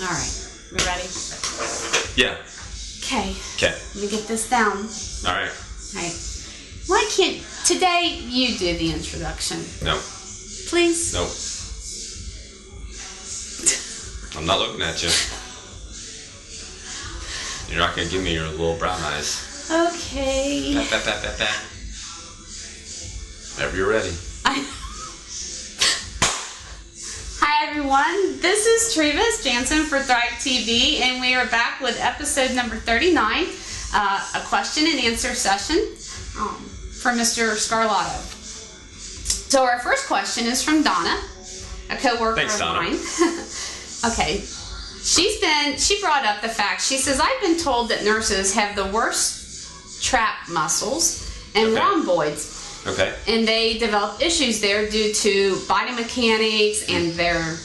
All right. We ready? Yeah. Okay. Okay. Let me get this down. All right. All right. Why can't today you do the introduction? No. Please? Nope. I'm not looking at you. You're not going to give me your little brown eyes. Okay. Whenever you're ready. Hi everyone, this is Travis Jansen for Thrive TV, and we are back with episode number 39, a question and answer session for Mr. Scarlato. So our first question is from Donna, a co-worker Thanks, of Donna. mine. Okay, she brought up the fact, she says, I've been told that nurses have the worst trap muscles and rhomboids. Okay. And they develop issues there due to body mechanics and their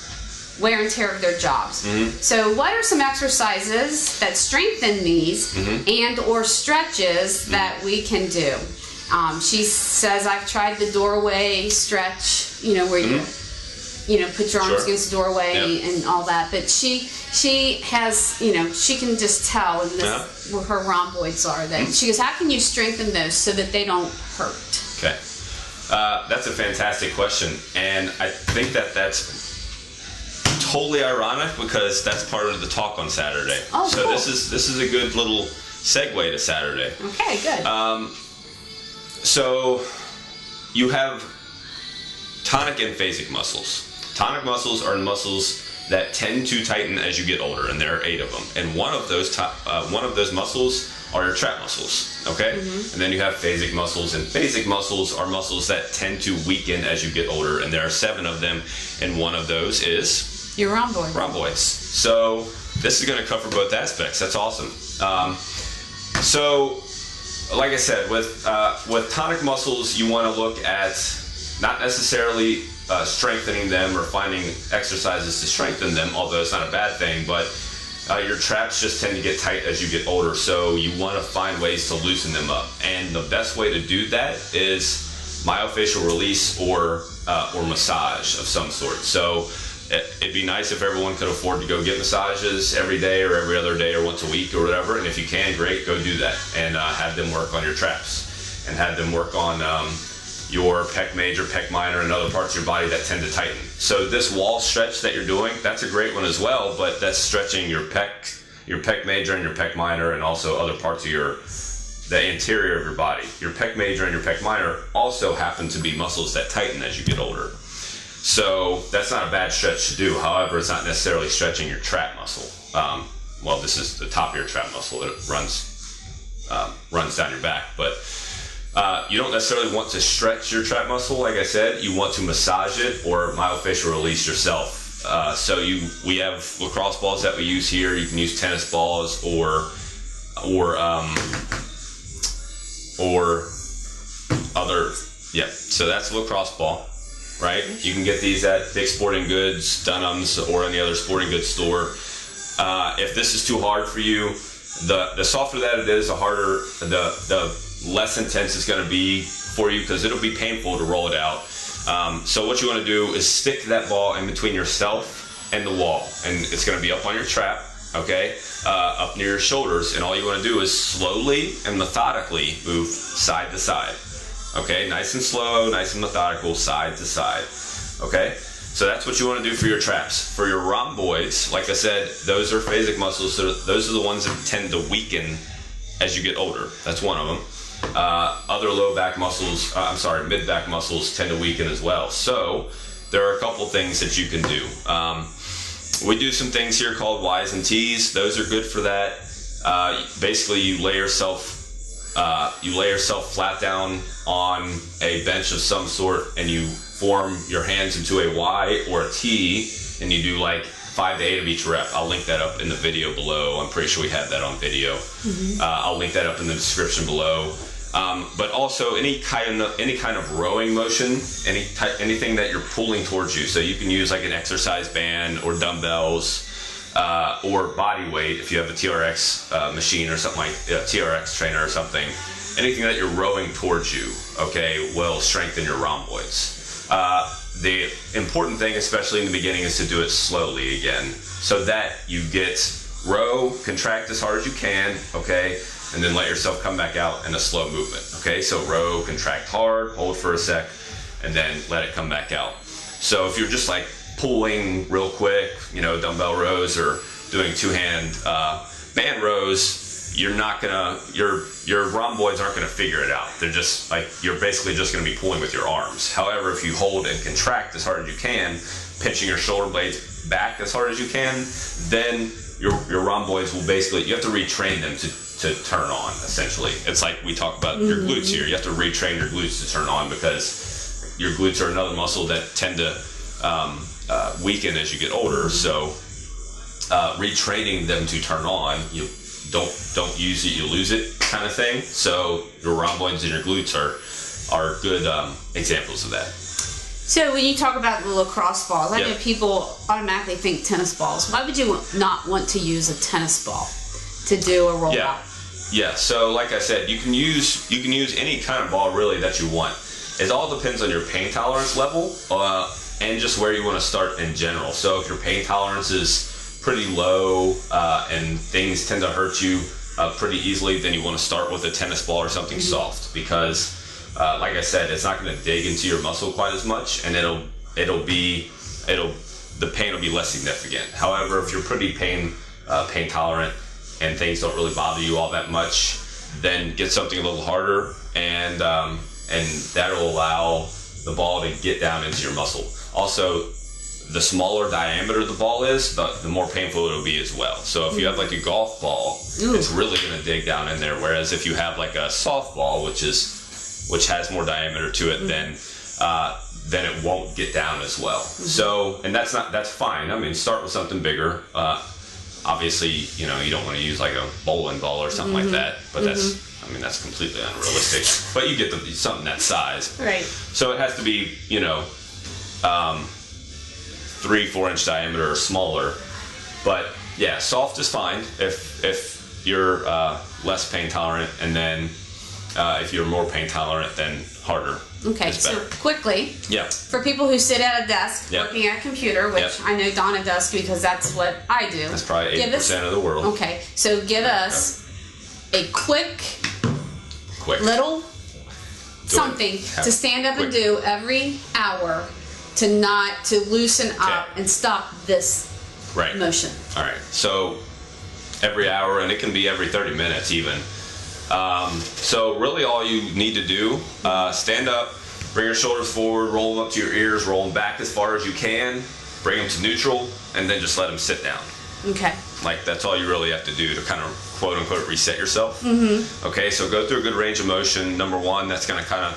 wear and tear of their jobs. Mm-hmm. So what are some exercises that strengthen these and or stretches that we can do? She says, I've tried the doorway stretch, where you put your arms against the doorway and all that. But she has, she can just tell in this, where her rhomboids are. That she goes, how can you strengthen those so that they don't hurt? Okay. That's a fantastic question, and I think that's totally ironic because that's part of the talk on Saturday. Oh, so cool. this is a good little segue to Saturday. Okay, good. So you have tonic and phasic muscles. Tonic muscles are muscles that tend to tighten as you get older, and there are 8 of them. And one of those muscles are your trap muscles, okay? And then you have phasic muscles, and phasic muscles are muscles that tend to weaken as you get older, and there are 7 of them, and one of those is Your rhomboid. rhomboids. So this is going to cover both aspects. That's awesome. So, like I said, with tonic muscles, you want to look at not necessarily strengthening them or finding exercises to strengthen them, although it's not a bad thing, but your traps just tend to get tight as you get older, so you want to find ways to loosen them up. And the best way to do that is myofascial release or massage of some sort. So it'd be nice if everyone could afford to go get massages every day or every other day or once a week or whatever. And if you can, great, go do that and have them work on your traps and have them work on your pec major, pec minor, and other parts of your body that tend to tighten. So this wall stretch that you're doing, that's a great one as well, but that's stretching your pec major and your pec minor, and also other parts of the interior of your body. Your pec major and your pec minor also happen to be muscles that tighten as you get older. So that's not a bad stretch to do. However, it's not necessarily stretching your trap muscle. Well, this is the top of your trap muscle. It runs down your back, but you don't necessarily want to stretch your trap muscle. Like I said, you want to massage it or myofascial release yourself. So we have lacrosse balls that we use here. You can use tennis balls or other. Yeah. So that's a lacrosse ball, right? You can get these at Dick's Sporting Goods, Dunham's, or any other sporting goods store. If this is too hard for you, the softer that it is, the harder the less intense it's going to be for you, because it'll be painful to roll it out. So what you want to do is stick that ball in between yourself and the wall, and it's going to be up on your trap, okay, up near your shoulders, and all you want to do is slowly and methodically move side to side, okay, nice and slow, nice and methodical, side to side, okay. So that's what you want to do for your traps. For your rhomboids, like I said, those are phasic muscles, so those are the ones that tend to weaken as you get older. That's one of them. Other low back muscles, mid back muscles tend to weaken as well. So there are a couple things that you can do. We do some things here called Y's and T's. Those are good for that. Basically, you lay yourself flat down on a bench of some sort, and you form your hands into a Y or a T, and you do like 5 to 8 of each rep. I'll link that up in the video below. I'm pretty sure we have that on video. I'll link that up in the description below. But also any kind of rowing motion, anything that you're pulling towards you. So you can use like an exercise band or dumbbells or body weight if you have a TRX machine or something like a TRX trainer or something. Anything that you're rowing towards you, okay, will strengthen your rhomboids. the important thing, especially in the beginning, is to do it slowly again, so that you get row, contract as hard as you can, okay, and then let yourself come back out in a slow movement, okay? So row, contract hard, hold for a sec, and then let it come back out. So if you're just like pulling real quick, you know, dumbbell rows or doing two-hand band rows, you're not gonna, your rhomboids aren't gonna figure it out. They're just like, you're basically just gonna be pulling with your arms. However, if you hold and contract as hard as you can, pinching your shoulder blades back as hard as you can, then your rhomboids will basically, you have to retrain them to turn on, essentially. It's like we talk about your glutes here. You have to retrain your glutes to turn on, because your glutes are another muscle that tend to weaken as you get older. So retraining them to turn on, you don't use it, you lose it, kind of thing. So your rhomboids and your glutes are good examples of that. So when you talk about the lacrosse balls, I know people automatically think tennis balls. Why would you not want to use a tennis ball to do a rollout? Yeah. So like I said, you can use any kind of ball really that you want. It all depends on your pain tolerance level and just where you want to start in general. So if your pain tolerance is pretty low and things tend to hurt you pretty easily, then you want to start with a tennis ball or something soft, because like I said, it's not going to dig into your muscle quite as much, and the pain will be less significant. However, if you're pretty pain tolerant and things don't really bother you all that much, then get something a little harder, and that'll allow the ball to get down into your muscle. Also, the smaller diameter the ball is, the more painful it'll be as well. So if you have like a golf ball, it's really going to dig down in there. Whereas if you have like a softball, which has more diameter to it, then it won't get down as well. So, and that's fine. I mean, start with something bigger. Obviously, you know, you don't want to use like a bowling ball or something like that, but that's completely unrealistic. But you get something that size. Right. So it has to be, you know, 3-4 inch diameter or smaller. But yeah, soft is fine if you're less pain tolerant, and then if you're more pain tolerant, then harder. Okay, so quickly, yeah, for people who sit at a desk working at a computer, which I know Donna does because that's what I do. That's probably 80% of the world. Okay, so give us a quick little something to stand up and do every hour to loosen up and stop this motion. All right, so every hour, and it can be every 30 minutes even. So really all you need to do, stand up, bring your shoulders forward, roll them up to your ears, roll them back as far as you can, bring them to neutral, and then just let them sit down. Okay. Like, that's all you really have to do to kind of quote unquote reset yourself. Okay, so go through a good range of motion. Number one, that's going to kind of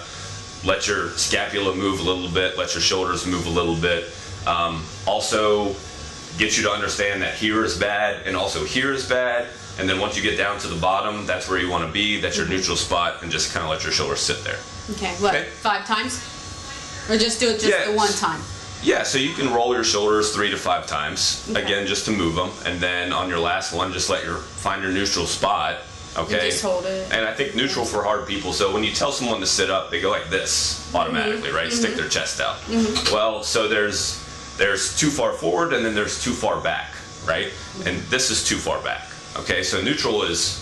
let your scapula move a little bit, let your shoulders move a little bit. Also get you to understand that here is bad and also here is bad. And then once you get down to the bottom, that's where you want to be. That's your neutral spot, and just kind of let your shoulders sit there. Okay, what, 5 times? Or just do it the one time? Yeah, so you can roll your shoulders 3 to 5 times, again, just to move them. And then on your last one, just find your neutral spot, okay? And just hold it. And I think neutral for hard people, so when you tell someone to sit up, they go like this automatically, right? Stick their chest out. Well, so there's too far forward, and then there's too far back, right? And this is too far back. Okay, so neutral is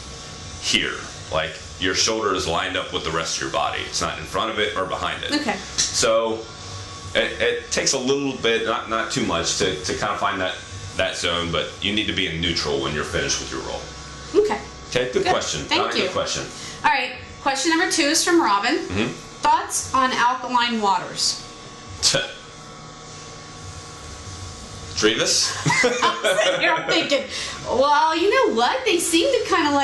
here, like your shoulder is lined up with the rest of your body. It's not in front of it or behind it. Okay. So it takes a little bit, not too much, to kind of find that zone, but you need to be in neutral when you're finished with your roll. Okay. Okay, good question. Thank you. Good question. All right, question number 2 is from Robin. Thoughts on alkaline waters? Trevis? I'm sitting here thinking, well, you know what? They seem to kind of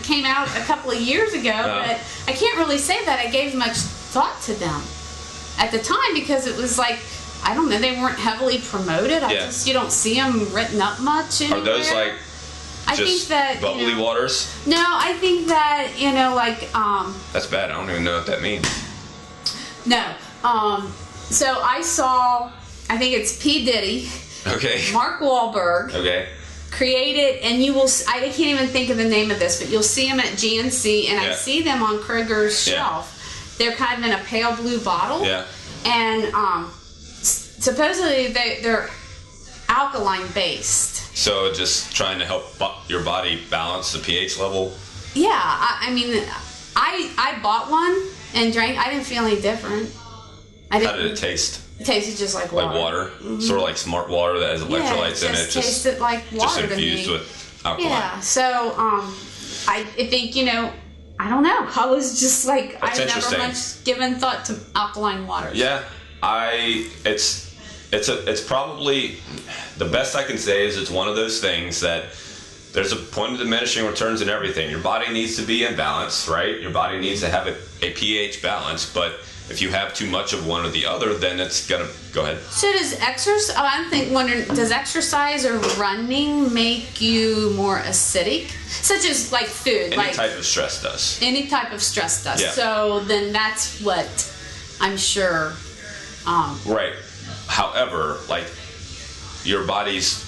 came out a couple of years ago, but I can't really say that I gave much thought to them at the time, because it was like, I don't know, they weren't heavily promoted. You don't see them written up much anywhere. Are those like just bubbly waters? No, I think that, that's bad. I don't even know what that means. No. So I saw, I think it's P. Diddy. Okay. Mark Wahlberg. Okay. Created, and you will, I can't even think of the name of this, but you'll see them at GNC, and I see them on Kroger's shelf. They're kind of in a pale blue bottle. Yeah. and supposedly they're alkaline based. So just trying to help your body balance the pH level. Yeah, I mean, I bought one and drank. I didn't feel any different. How did it taste? It tasted just like water. Like water? Mm-hmm. Sort of like smart water that has electrolytes in it. Just tasted like water just infused to me. with alkaline. Yeah, so I think, I don't know. I was just like, That's I've never much given thought to alkaline water. Yeah, it's probably, the best I can say is it's one of those things that there's a point of diminishing returns in everything. Your body needs to be in balance, right? Your body needs to have a pH balance, but if you have too much of one or the other, then it's gonna, go ahead. So does wondering, does exercise or running make you more acidic? Such as like food. Any type of stress does. Any type of stress does. Yeah. So then that's what I'm sure. Right. However, like your body's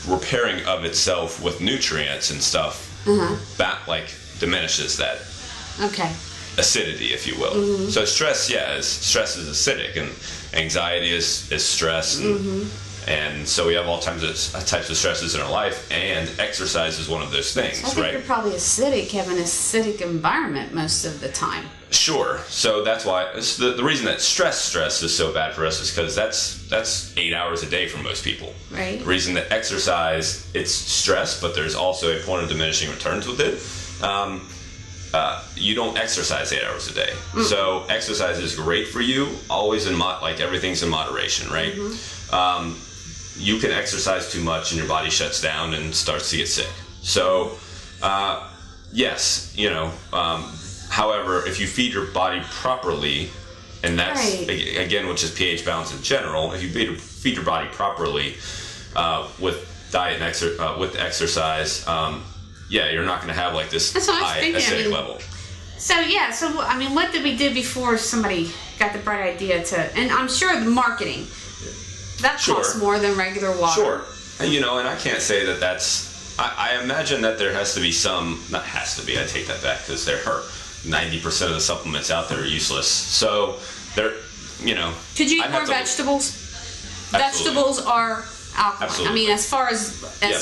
repairing of itself with nutrients and stuff, that like diminishes that. Okay. Acidity, if you will. Mm-hmm. So stress is acidic, and anxiety is stress, and so we have all types of stresses in our life, and exercise is one of those things, I think right? you're probably acidic, have an acidic environment most of the time. Sure. So that's why the reason that stress is so bad for us is because that's 8 hours a day for most people. Right. The reason that exercise, it's stress, but there's also a point of diminishing returns with it. You don't exercise 8 hours a day. So exercise is great for you, always like everything's in moderation, right? You can exercise too much and your body shuts down and starts to get sick. So, yes, however, if you feed your body properly, and that's, again, which is pH balance in general, if you feed your body properly with diet and with exercise, you're not going to have like this high acidic level. So what did we do before somebody got the bright idea and I'm sure the marketing, that costs more than regular water. Sure. And I can't say that that's, I imagine that there has to be not has to be, I take that back, because there are 90% of the supplements out there are useless. So there, Could you eat more vegetables? Absolutely. Vegetables are alkaline. Absolutely. I mean, as far as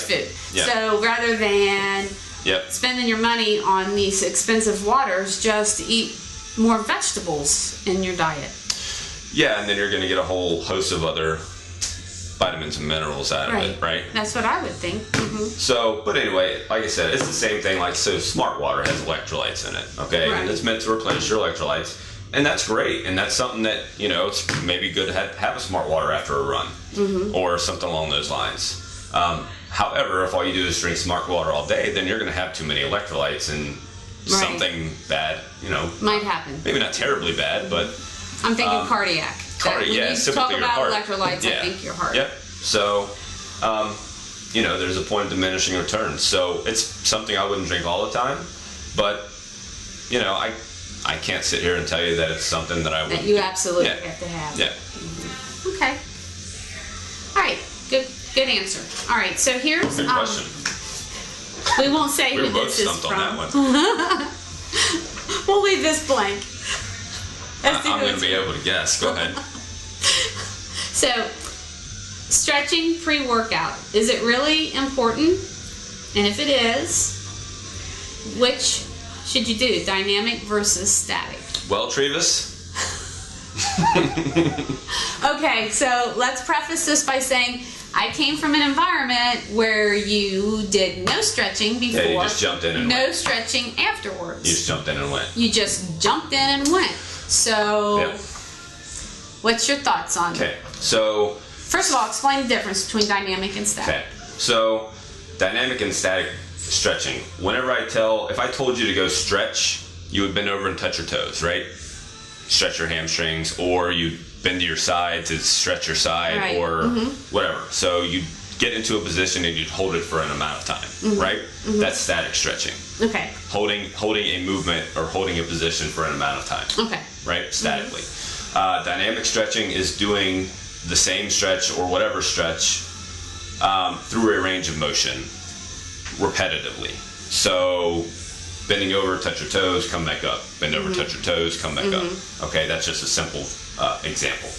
food. Yep. So rather than spending your money on these expensive waters, just eat more vegetables in your diet. Yeah, and then you're going to get a whole host of other vitamins and minerals out of it, right? That's what I would think. Mm-hmm. So, but anyway, like I said, it's the same thing. So smart water has electrolytes in it, okay? Right. And it's meant to replenish your electrolytes. And that's great. And that's something that, it's maybe good to have a smart water after a run or something along those lines. However, if all you do is drink smart water all day, then you're going to have too many electrolytes and something bad, might happen. Maybe not terribly bad, but I'm thinking cardiac. When you talk about electrolytes, I think your heart. Yep. So, there's a point of diminishing returns. So it's something I wouldn't drink all the time, but I can't sit here and tell you that it's something that I would. That you absolutely have to have. Yeah. Mm-hmm. Okay. All right. Good answer. All right. So here's good question. We won't say we who this is from. On that one. We'll leave this blank. I'm going to be able to guess. Go ahead. So, stretching pre-workout, is it really important? And if it is, which should you do, dynamic versus static? Well, Trevis. Okay, so let's preface this by saying I came from an environment where you did no stretching before. Yeah, you just jumped in and went. No stretching afterwards. You just jumped in and went. You just jumped in and went. So, what's your thoughts on it? Okay, so... First of all, explain the difference between dynamic and static. Okay, so dynamic and static stretching. If I told you to go stretch, you would bend over and touch your toes, right? Stretch your hamstrings, or you bend to your side to stretch your side, or whatever. So you get into a position and you'd hold it for an amount of time, right? That's static stretching. Okay. Holding a movement or holding a position for an amount of time. Okay. Right? Statically. Dynamic stretching is doing the same stretch or whatever stretch through a range of motion repetitively. So bending over, touch your toes, come back up. Bend over, touch your toes, come back up. Okay, that's just a simple example.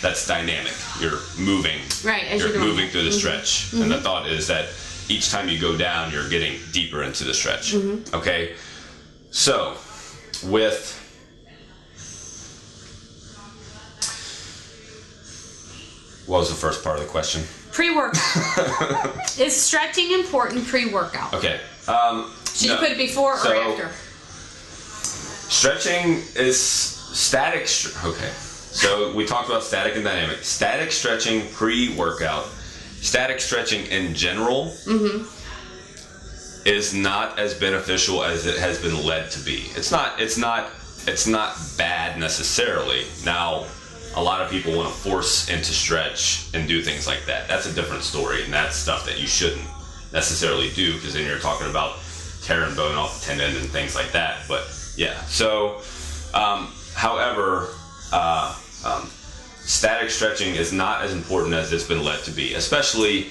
That's dynamic. You're moving. Right, as you're you're moving through the stretch. And the thought is that each time you go down, you're getting deeper into the stretch. Okay, so with what was the first part of the question? Pre-workout. Is stretching important pre-workout? Okay. Should you put it before or after? Stretching is static. Okay. So we talked about static and dynamic. Static stretching pre-workout. Static stretching in general is not as beneficial as it has been led to be. It's not bad necessarily. Now, a lot of people want to force into stretch and do things like that. That's a different story, and that's stuff that you shouldn't necessarily do, because then you're talking about tearing bone off the tendon and things like that. But yeah, so however, static stretching is not as important as it's been led to be, especially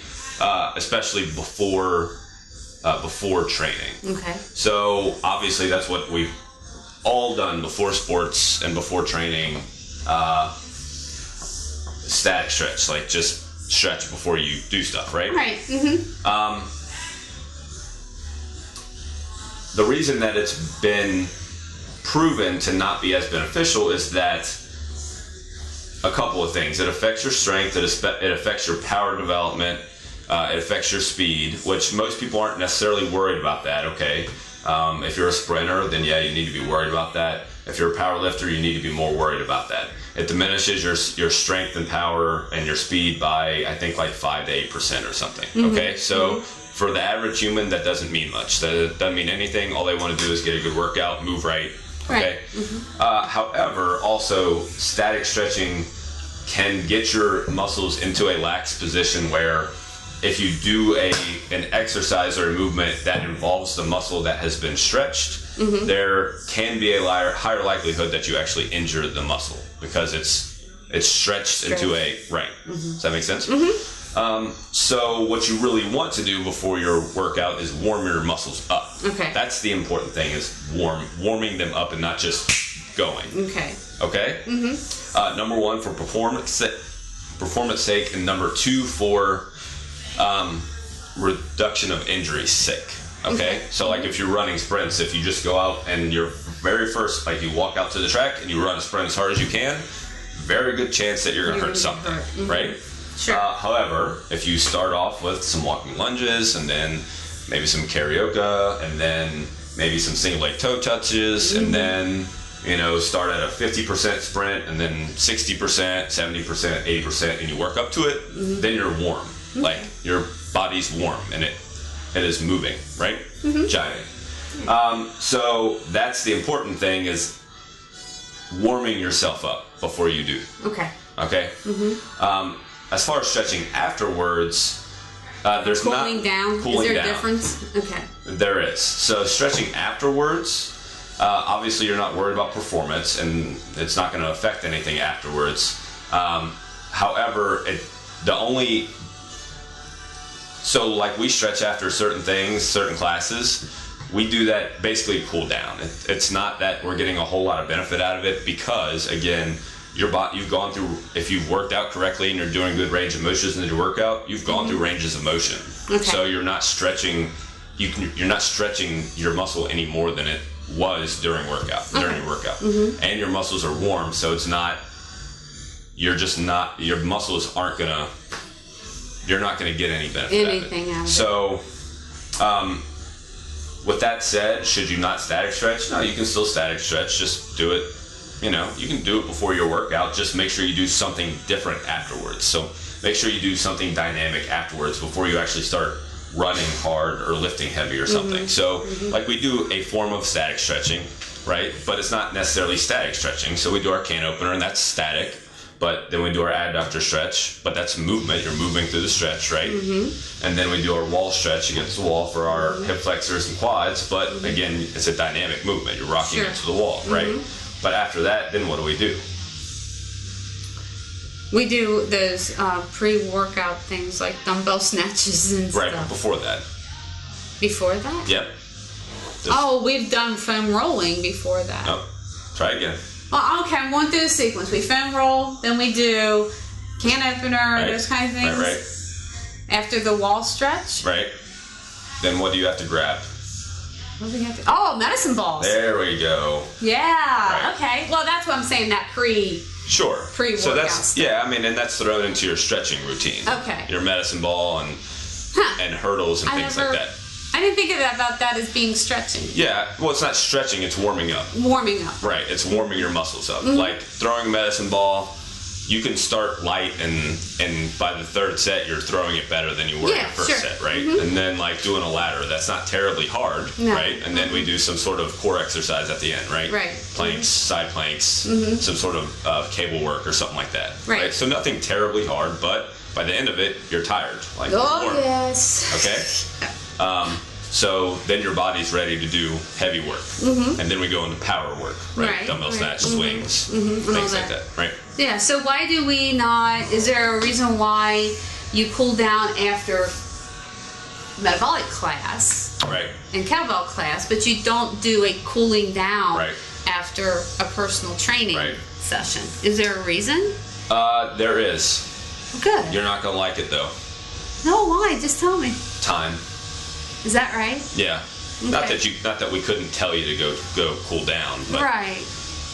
before training. Okay. So obviously that's what we've all done before sports and before training. Static stretch, like just stretch before you do stuff, right? Right. The reason that it's been proven to not be as beneficial is that a couple of things. It affects your strength, it affects your power development, it affects your speed, which most people aren't necessarily worried about that, okay? If you're a sprinter, then yeah, you need to be worried about that. If you're a power lifter, you need to be more worried about that. It diminishes your strength and power and your speed by, I think, like 5 to 8% or something, okay? So for the average human, that doesn't mean much. That doesn't mean anything. All they want to do is get a good workout, move right, okay? However, also, static stretching can get your muscles into a lax position where if you do an exercise or a movement that involves the muscle that has been stretched, there can be a higher likelihood that you actually injure the muscle because it's stretched into a right. Does that make sense? So what you really want to do before your workout is warm your muscles up. Okay. That's the important thing, is warming them up and not just going. Okay. Okay. Number one, for performance sake, and number two, for reduction of injury's sake. Okay? So like if you're running sprints, if you just go out and your very first, like you walk out to the track and you run a sprint as hard as you can, very good chance that you're going to hurt something, right? Sure. However, if you start off with some walking lunges and then maybe some Carioca and then maybe some single leg toe touches and then, you know, start at a 50% sprint and then 60%, 70%, 80%, and you work up to it, then you're warm. Like your body's warm and it is moving, right? Gyrating. So that's the important thing, is warming yourself up before you do. Okay. Okay? As far as stretching afterwards, there's cooling down. Cooling is there down. A difference? Okay. There is. So stretching afterwards, obviously you're not worried about performance and it's not going to affect anything afterwards. However, so like we stretch after certain things, certain classes, we do that basically cool down. It's not that we're getting a whole lot of benefit out of it because, again, you've gone through, if you've worked out correctly and you're doing good range of motions in your workout, you've gone through ranges of motion. Okay. So you're not stretching your muscle any more than it was during your workout. And your muscles are warm, so it's not, your muscles aren't gonna, you're not gonna get any benefit out of it. So with that said, should you not static stretch? No, you can still static stretch, just do it. You know, you can do it before your workout. Just make sure you do something different afterwards. So make sure you do something dynamic afterwards before you actually start running hard or lifting heavy or something. So like we do a form of static stretching, right? But it's not necessarily static stretching. So we do our can opener and that's static. But then we do our adductor stretch, but that's movement. You're moving through the stretch, right? And then we do our wall stretch against the wall for our hip flexors and quads. But again, it's a dynamic movement. You're rocking into the wall, right? But after that, then what do? We do those pre-workout things like dumbbell snatches and stuff. Right, before that. Before that? Yep. Oh, we've done foam rolling before that. No. Try again. Well, okay, I'm going through the sequence. We foam roll, then we do can opener, those kind of things. Right. After the wall stretch. Right. Then what do you have to grab? What do we have to? Oh, medicine balls. There we go. Yeah. Right. Okay. Well, that's what I'm saying. That Sure. Pre-workout so that's stuff. Yeah. I mean, and that's thrown into your stretching routine. Okay. Your medicine ball and hurdles and things like that. I didn't think about that as being stretching. Yeah. Well, it's not stretching. It's warming up. Warming up. Right. It's warming your muscles up. Like throwing a medicine ball. You can start light, and by the third set, you're throwing it better than you were in the first set, right? And then, like, doing a ladder, that's not terribly hard, right? And then we do some sort of core exercise at the end, right? Right. Planks, side planks, some sort of cable work or something like that, right? So nothing terribly hard, but by the end of it, you're tired. Like, oh, yes. Okay? So then your body's ready to do heavy work. And then we go into power work, right? Dumbbell snatch, swings, things like that, right? Yeah, so why do we not, is there a reason why you cool down after metabolic class and kettlebell class, but you don't do a cooling down after a personal training session? Is there a reason? There is. Good. You're not going to like it, though. No, why? Just tell me. Time. Is that right? Yeah. Okay. Not that we couldn't tell you to go cool down. But, right.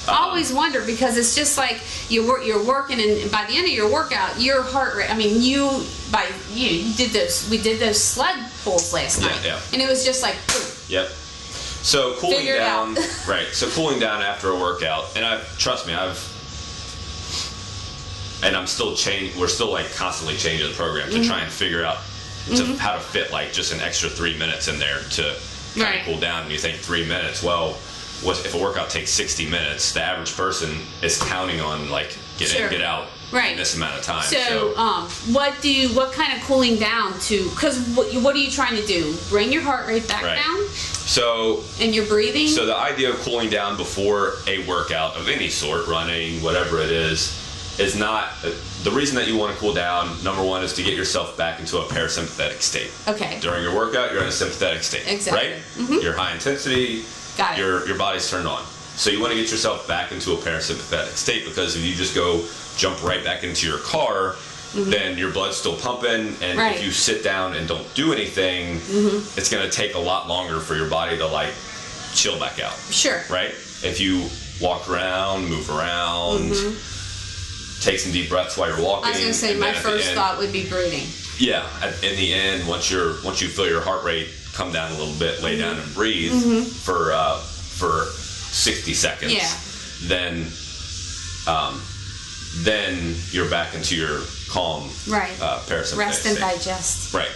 I always wonder because it's just like you're working, and by the end of your workout, your heart rate. I mean, you did those. We did those sled pulls last night, and it was just like. Poof. Yep. So cooling down, right? So cooling down after a workout, and I'm still changing. We're still like constantly changing the program to try and figure out how to fit like just an extra 3 minutes in there to kind of cool down. And you think 3 minutes? Well. If a workout takes 60 minutes, the average person is counting on like get in, get out in this amount of time. So, what kind of cooling down to? Because what are you trying to do? Bring your heart rate back down. So and your breathing. So the idea of cooling down before a workout of any sort, running, whatever it is not the reason that you want to cool down. Number one is to get yourself back into a parasympathetic state. Okay. During your workout, you're in a sympathetic state. Exactly. Right. You're high intensity. Got it. Your body's turned on. So you want to get yourself back into a parasympathetic state, because if you just go jump right back into your car, then your blood's still pumping, and if you sit down and don't do anything, it's going to take a lot longer for your body to like chill back out. Sure. Right? If you walk around, move around, take some deep breaths while you're walking. I was going to say my first thought would be breathing. Yeah. In the end, once you feel your heart rate come down a little bit, lay down and breathe for 60 seconds. Yeah. Then you're back into your calm, parasympathetic rest and state. digest. Right.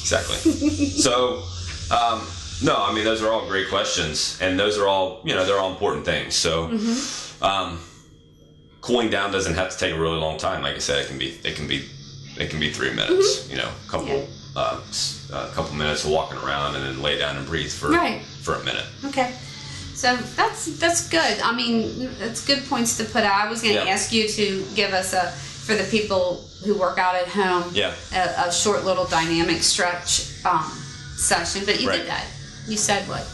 Exactly. So, no, I mean those are all great questions, and those are all they're all important things. So, cooling down doesn't have to take a really long time. Like I said, it can be 3 minutes. A couple minutes of walking around, and then lay down and breathe for a minute. Okay. So that's good. I mean, that's good points to put out. I was going to ask you to give us for the people who work out at home, a short little dynamic stretch session, but you did that. You said what?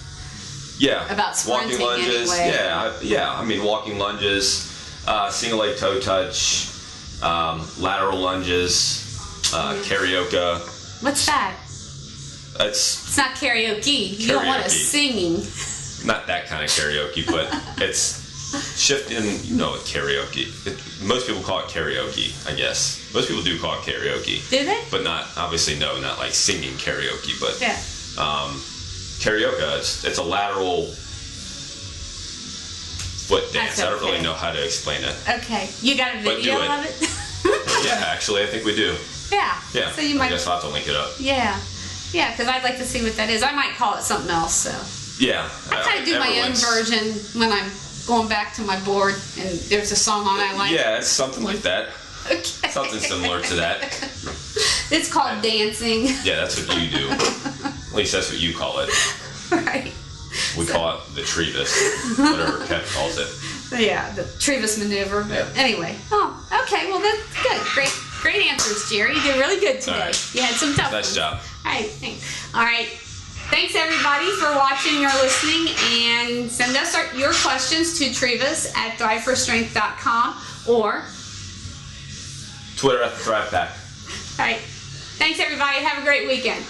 Yeah. About sprinting walking lunges. Anyway. Yeah. I mean, walking lunges, single leg toe touch, lateral lunges, Carioca. What's that? It's not karaoke. You don't want to singing. Not that kind of karaoke, but it's shifting. You know what karaoke? Most people call it karaoke, I guess. Most people do call it karaoke. Do they? But not like singing karaoke. But Carioca, it's a lateral foot dance. I don't really know how to explain it. Okay, you got a video of it? Yeah, actually, I think we do. Yeah. Yeah. So you might. I guess I'll have to link it up. Yeah. Yeah, because I'd like to see what that is. I might call it something else. So. Yeah. I kind of do my own version when I'm going back to my board and there's a song on I like. Yeah, it's something like that. Okay. Something similar to that. It's called dancing. Yeah, that's what you do. At least that's what you call it. Right. We call it the Trevis, whatever Kev calls it. Yeah, the Trevis maneuver. Yeah. Anyway. Oh, okay. Well, that's good. Great answers, Jerry. You did really good today. Right. You had some tough ones. Nice job. All right, thanks. All right. Thanks everybody for watching or listening, and send us your questions to Trevis@thriveforstrength.com or Twitter @ThrivePack. All right. Thanks everybody. Have a great weekend.